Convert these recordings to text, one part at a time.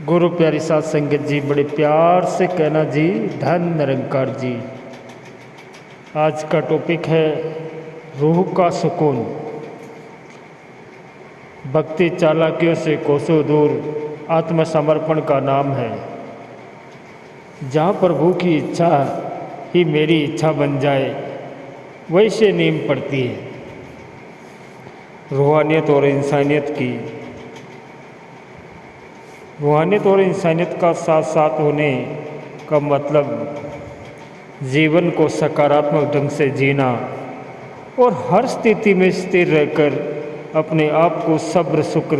गुरु प्यारी साध संगत जी, बड़े प्यार से कहना जी, धन निरंकार जी। आज का टॉपिक है रूह का सुकून। भक्ति चालाकियों से कोसों दूर आत्मसमर्पण का नाम है। जहाँ प्रभु की इच्छा ही मेरी इच्छा बन जाए, वैसे नींव पड़ती है। रूहानियत और इंसानियत का साथ साथ होने का मतलब जीवन को सकारात्मक ढंग से जीना और हर स्थिति में स्थिर रहकर अपने आप को सब्र शुक्र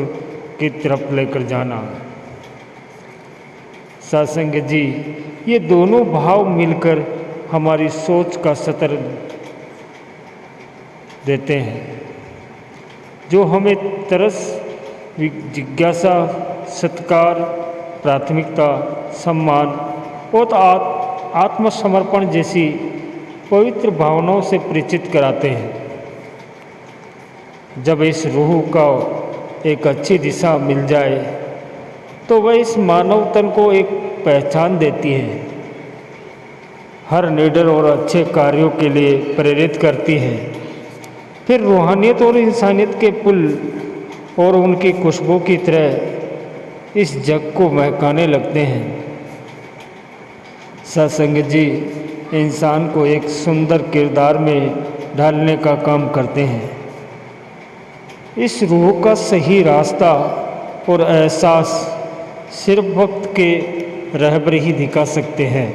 की तरफ लेकर जाना। सत्संग जी, ये दोनों भाव मिलकर हमारी सोच का सतर देते हैं, जो हमें तरस, जिज्ञासा, सत्कार, प्राथमिकता, सम्मान और आत्मसमर्पण जैसी पवित्र भावनाओं से परिचित कराते हैं। जब इस रूह का एक अच्छी दिशा मिल जाए तो वह इस मानव तन को एक पहचान देती है, हर निडर और अच्छे कार्यों के लिए प्रेरित करती है। फिर रूहानियत और इंसानियत के पुल और उनकी खुशबू की तरह इस जग को महकाने लगते हैं। सत्संग जी इंसान को एक सुंदर किरदार में ढालने का काम करते हैं। इस रूह का सही रास्ता और एहसास सिर्फ वक्त के रहबर ही दिखा सकते हैं,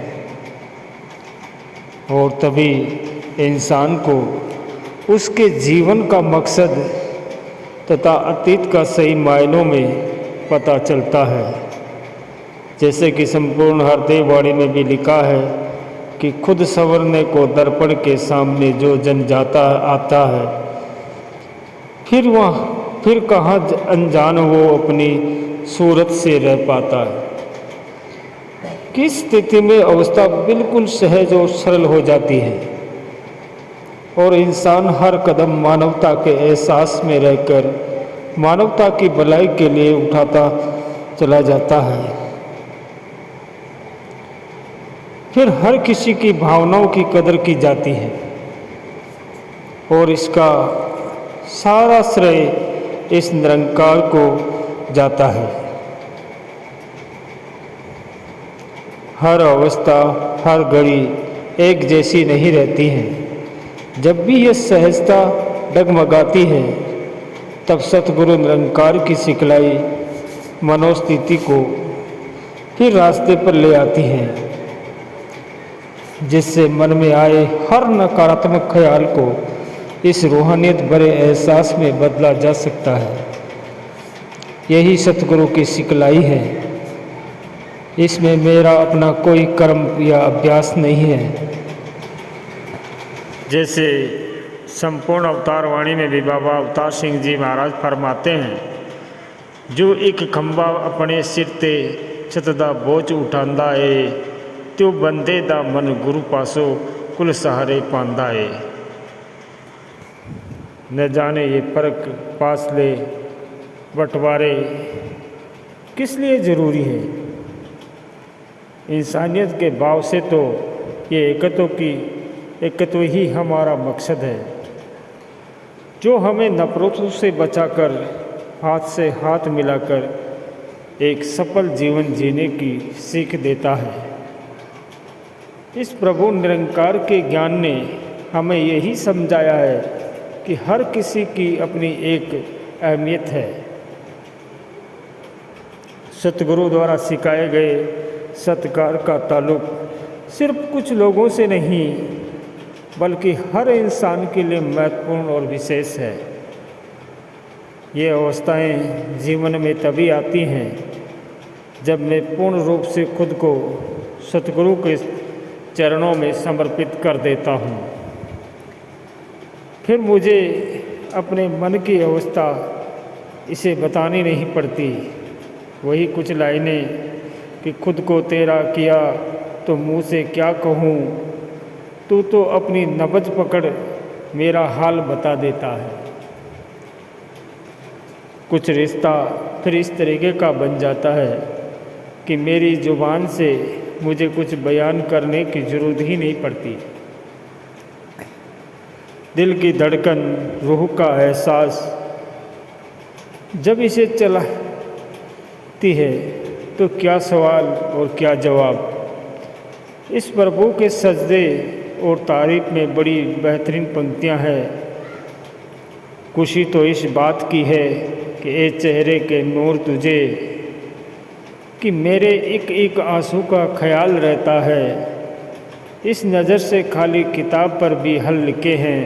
और तभी इंसान को उसके जीवन का मकसद तथा अतीत का सही मायनों में पता चलता है। जैसे कि संपूर्ण हृदय वाणी में भी लिखा है कि खुद संवरने को दर्पण के सामने जो जन आता है, फिर कहाँ अनजान वो अपनी सूरत से रह पाता है। किस स्थिति में अवस्था बिल्कुल सहज और सरल हो जाती है और इंसान हर कदम मानवता के एहसास में रहकर मानवता की भलाई के लिए उठाता चला जाता है। फिर हर किसी की भावनाओं की कदर की जाती है और इसका सारा श्रेय इस निरंकार को जाता है। हर अवस्था, हर घड़ी एक जैसी नहीं रहती है। जब भी यह सहजता डगमगाती है, तब सतगुरु निरंकार की सिखलाई मनोस्थिति को फिर रास्ते पर ले आती है, जिससे मन में आए हर नकारात्मक ख्याल को इस रूहानियत भरे एहसास में बदला जा सकता है। यही सतगुरु की सिखलाई है। इसमें मेरा अपना कोई कर्म या अभ्यास नहीं है। जैसे संपूर्ण अवतार वाणी में भी बाबा अवतार सिंह जी महाराज फरमाते हैं, जो एक खंबा अपने सिर ते छतदा बोझ उठांदा है, त्यो बंदे दा मन गुरु पासो कुल सहारे पांदा है। न जाने ये फर्क, फासले, बंटवारे किस लिए ज़रूरी है। इंसानियत के भाव से तो ये एकत्व ही हमारा मकसद है, जो हमें नफरतों से बचाकर हाथ से हाथ मिलाकर एक सफल जीवन जीने की सीख देता है। इस प्रभु निरंकार के ज्ञान ने हमें यही समझाया है कि हर किसी की अपनी एक अहमियत है। सतगुरु द्वारा सिखाए गए सत्कार का ताल्लुक सिर्फ कुछ लोगों से नहीं, बल्कि हर इंसान के लिए महत्वपूर्ण और विशेष है। ये अवस्थाएं जीवन में तभी आती हैं जब मैं पूर्ण रूप से खुद को सतगुरु के चरणों में समर्पित कर देता हूँ। फिर मुझे अपने मन की अवस्था इसे बतानी नहीं पड़ती। वही कुछ लाइनें कि खुद को तेरा किया तो मुँह से क्या कहूँ, तू तो अपनी नब्ज पकड़ मेरा हाल बता देता है। कुछ रिश्ता फिर इस तरीके का बन जाता है कि मेरी ज़ुबान से मुझे कुछ बयान करने की ज़रूरत ही नहीं पड़ती। दिल की धड़कन, रूह का एहसास जब इसे चलाती है तो क्या सवाल और क्या जवाब। इस प्रभु के सजदे और तारीफ में बड़ी बेहतरीन पंक्तियां हैं। खुशी तो इस बात की है कि ए चेहरे के नूर तुझे, कि मेरे एक एक आंसू का ख्याल रहता है। इस नज़र से खाली किताब पर भी हल लिखे हैं,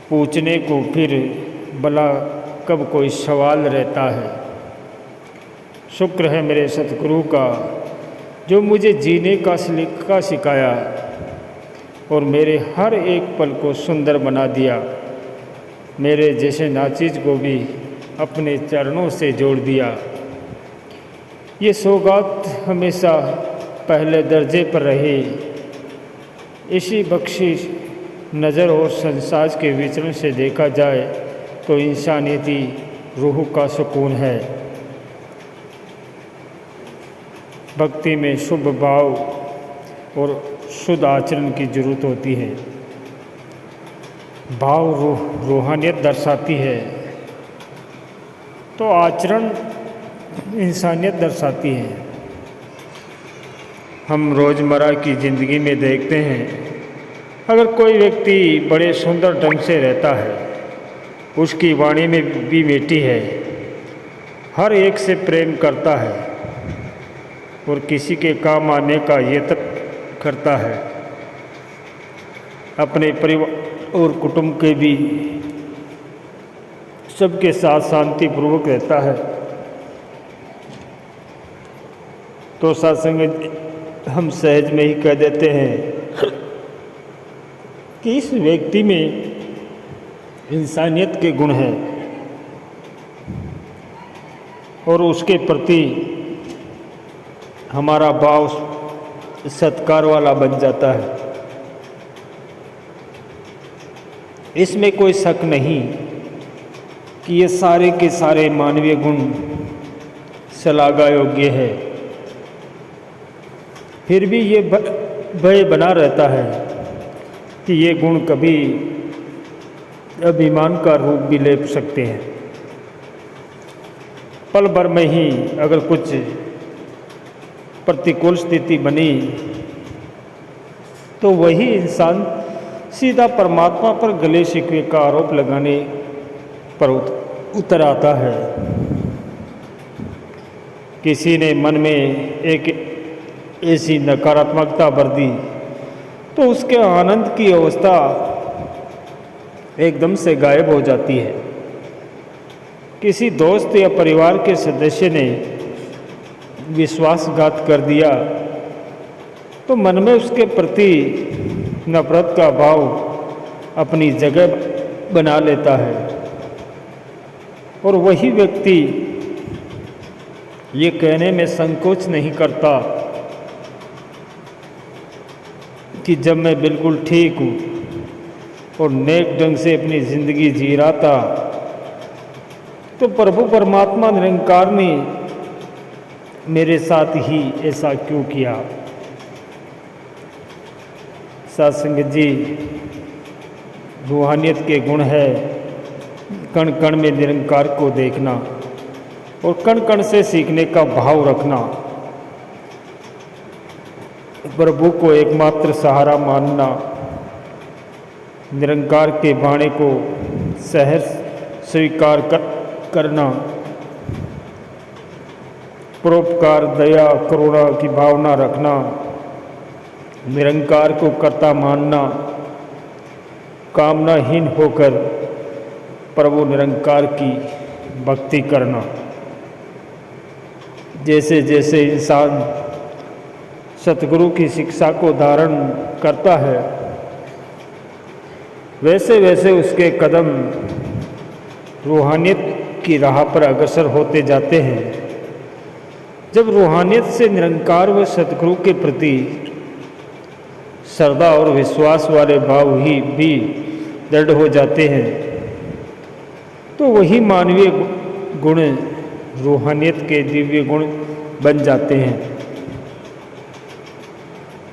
पूछने को फिर भला कब कोई सवाल रहता है। शुक्र है मेरे सतगुरु का जो मुझे जीने का सलीका सिखाया और मेरे हर एक पल को सुंदर बना दिया। मेरे जैसे नाचीज को भी अपने चरणों से जोड़ दिया। ये सौगात हमेशा पहले दर्जे पर रहे। इसी बख्शिश नज़र और संसार के विचरण से देखा जाए तो इंसानियती रूह का सुकून है। भक्ति में शुभ भाव और शुद्ध आचरण की जरूरत होती है। भाव रूहानियत दर्शाती है तो आचरण इंसानियत दर्शाती है। हम रोज़मर्रा की ज़िंदगी में देखते हैं, अगर कोई व्यक्ति बड़े सुंदर ढंग से रहता है, उसकी वाणी में भी मीठी है, हर एक से प्रेम करता है और किसी के काम आने का यत्न करता है, अपने परिवार और कुटुंब के भी सबके साथ शांतिपूर्वक रहता है, तो सत्संग हम सहज में ही कह देते हैं कि इस व्यक्ति में इंसानियत के गुण हैं और उसके प्रति हमारा भाव सत्कार वाला बन जाता है। इसमें कोई शक नहीं कि ये सारे के सारे मानवीय गुण शलाघा योग्य है। फिर भी ये भय बना रहता है कि ये गुण कभी अभिमान का रूप भी ले सकते हैं। पल भर में ही अगर कुछ प्रतिकूल स्थिति बनी तो वही इंसान सीधा परमात्मा पर गले शिकवे का आरोप लगाने पर उतर आता है। किसी ने मन में एक ऐसी नकारात्मकता भर दी तो उसके आनंद की अवस्था एकदम से गायब हो जाती है। किसी दोस्त या परिवार के सदस्य ने विश्वासघात कर दिया तो मन में उसके प्रति नफरत का भाव अपनी जगह बना लेता है और वही व्यक्ति ये कहने में संकोच नहीं करता कि जब मैं बिल्कुल ठीक हूँ और नेक ढंग से अपनी ज़िंदगी जी रहा था तो प्रभु परमात्मा निरंकार ने मेरे साथ ही ऐसा क्यों किया। सत्संग जी, रूहानियत के गुण है कण कण में निरंकार को देखना और कण कण से सीखने का भाव रखना, प्रभु को एकमात्र सहारा मानना, निरंकार के बाणे को सहर्ष स्वीकार करना, परोपकार, दया, करुणा की भावना रखना, निरंकार को कर्ता मानना, कामनाहीन होकर प्रभु निरंकार की भक्ति करना। जैसे जैसे इंसान सतगुरु की शिक्षा को धारण करता है वैसे वैसे उसके कदम रूहानियत की राह पर अग्रसर होते जाते हैं। जब रूहानियत से निरंकार व सतगुरु के प्रति श्रद्धा और विश्वास वाले भाव ही भी दृढ़ हो जाते हैं तो वही मानवीय गुण रूहानियत के दिव्य गुण बन जाते हैं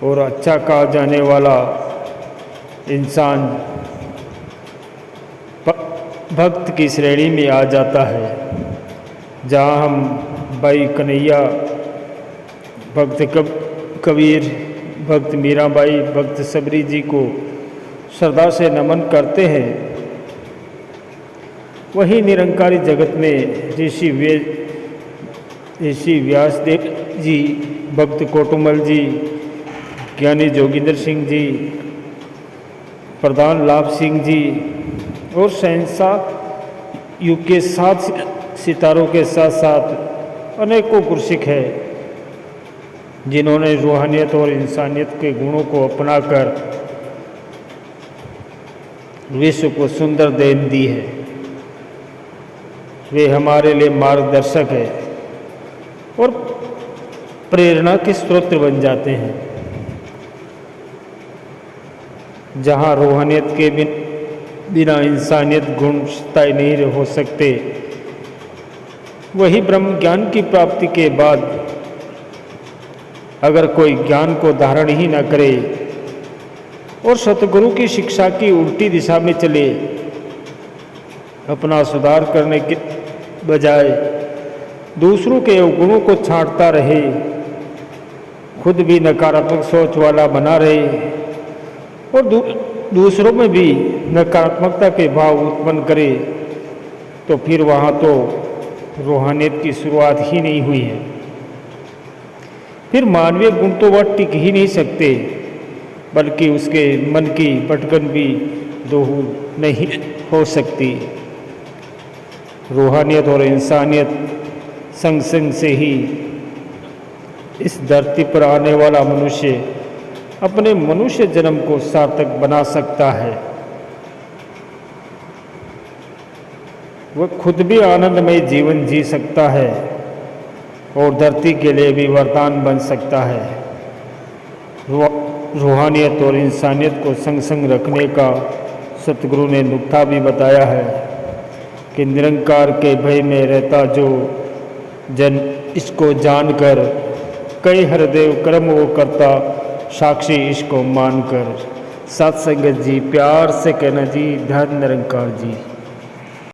और अच्छा कहा जाने वाला इंसान भक्त की श्रेणी में आ जाता है। जहाँ हम भाई कन्हैया, भक्त कबीर, भक्त मीराबाई, भक्त सबरी जी को श्रद्धा से नमन करते हैं, वही निरंकारी जगत में ऋषि व्यासदेव जी, भक्त कोटुमल जी, ज्ञानी जोगिंदर सिंह जी, प्रधान लाभ सिंह जी और शहंशाह युग के 7 सितारों के साथ साथ अनेकों गुरसिख हैं जिन्होंने रूहानियत और इंसानियत के गुणों को अपनाकर विश्व को सुंदर देन दी है। वे हमारे लिए मार्गदर्शक है और प्रेरणा के स्रोत बन जाते हैं। जहाँ रूहानियत के बिना इंसानियत गुण स्थायी नहीं हो सकते, वही ब्रह्म ज्ञान की प्राप्ति के बाद अगर कोई ज्ञान को धारण ही न करे और सतगुरु की शिक्षा की उल्टी दिशा में चले, अपना सुधार करने के बजाय दूसरों के अवगुणों को छांटता रहे, खुद भी नकारात्मक सोच वाला बना रहे और दूसरों में भी नकारात्मकता के भाव उत्पन्न करे, तो फिर वहाँ तो रूहानियत की शुरुआत ही नहीं हुई है। फिर मानवीय गुण तो वह टिक ही नहीं सकते, बल्कि उसके मन की भटकन भी दूर नहीं हो सकती। रूहानियत और इंसानियत संग संग से ही इस धरती पर आने वाला मनुष्य अपने मनुष्य जन्म को सार्थक बना सकता है। वह खुद भी आनंदमय जीवन जी सकता है और धरती के लिए भी वरदान बन सकता है। रूहानियत और इंसानियत को संग संग रखने का सतगुरु ने नुक्ता भी बताया है कि निरंकार के भय में रहता जो जन, इसको जानकर कई हरदेव कर्म वो करता, साक्षी इसको मानकर। सत्संगत जी, प्यार से कहना जी, धन निरंकार जी।